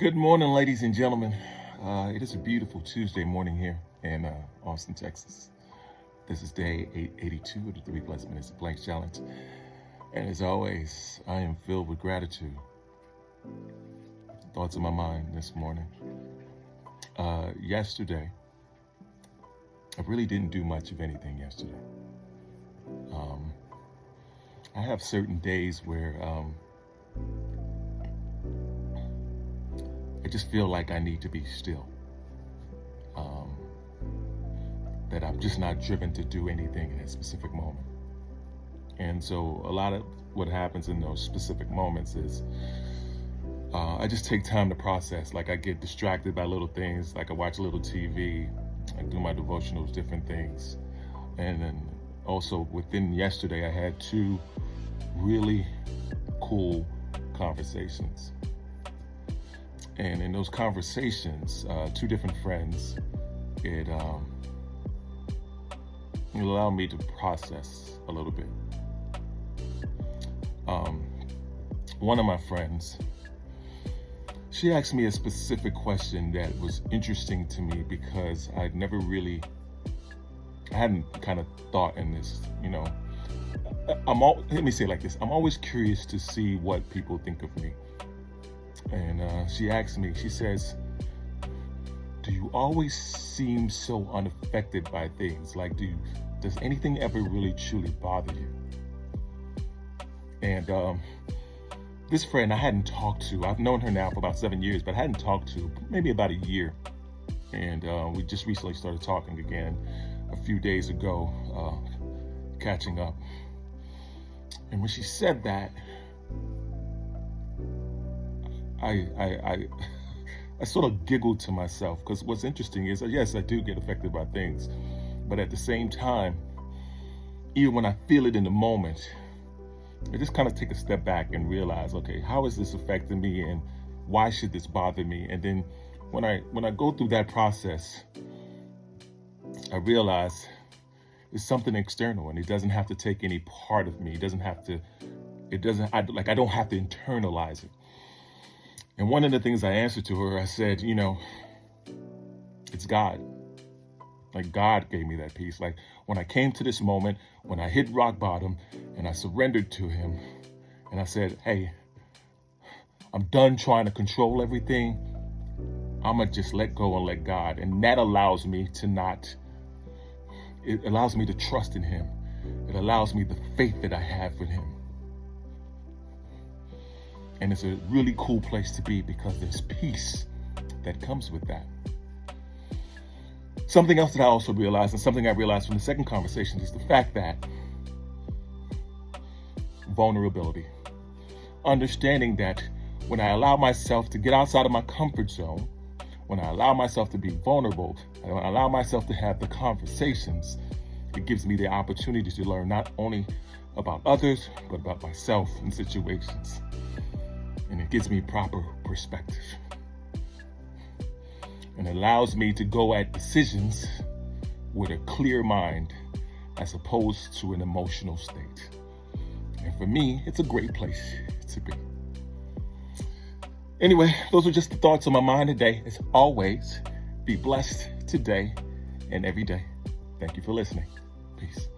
Good morning, ladies and gentlemen. It is a beautiful Tuesday morning here in Austin, Texas. This is day 882 of the 3 Plus Minutes of Blanks Challenge. And as always, I am filled with gratitude. Thoughts in my mind this morning. Yesterday, I really didn't do much of anything yesterday. I have certain days where I just feel like I need to be still. That I'm just not driven to do anything in a specific moment. And so a lot of what happens in those specific moments is I just take time to process. Like I get distracted by little things, like I watch a little TV, I do my devotionals, different things. And then also within yesterday, I had 2 really cool conversations. And in those conversations, 2 different friends, it allowed me to process a little bit. One of my friends, she asked me a specific question that was interesting to me because I hadn't kind of thought in this, let me say it like this. I'm always curious to see what people think of me. And she asked me, she says, do you always seem so unaffected by things? Like, does anything ever really truly bother you? And this friend I hadn't talked to, I've known her now for about 7 years, but I hadn't talked to maybe about a year. And we just recently started talking again a few days ago, catching up. And when she said that, I sort of giggled to myself, because what's interesting is, yes, I do get affected by things, but at the same time, even when I feel it in the moment, I just kind of take a step back and realize, okay, how is this affecting me and why should this bother me? And then when I go through that process, I realize it's something external and it doesn't have to take any part of me. I don't have to internalize it. And one of the things I answered to her, I said, it's God. Like God gave me that peace. Like when I came to this moment, when I hit rock bottom and I surrendered to him and I said, hey, I'm done trying to control everything. I'm going to just let go and let God. And that allows me it allows me to trust in him. It allows me the faith that I have in him. And it's a really cool place to be because there's peace that comes with that. Something else that I also realized, and something I realized from the second conversation, is the fact that vulnerability. Understanding that when I allow myself to get outside of my comfort zone, when I allow myself to be vulnerable, and when I allow myself to have the conversations, it gives me the opportunity to learn not only about others, but about myself in situations. And it gives me proper perspective. And allows me to go at decisions with a clear mind as opposed to an emotional state. And for me, it's a great place to be. Anyway, those are just the thoughts on my mind today. As always, be blessed today and every day. Thank you for listening. Peace.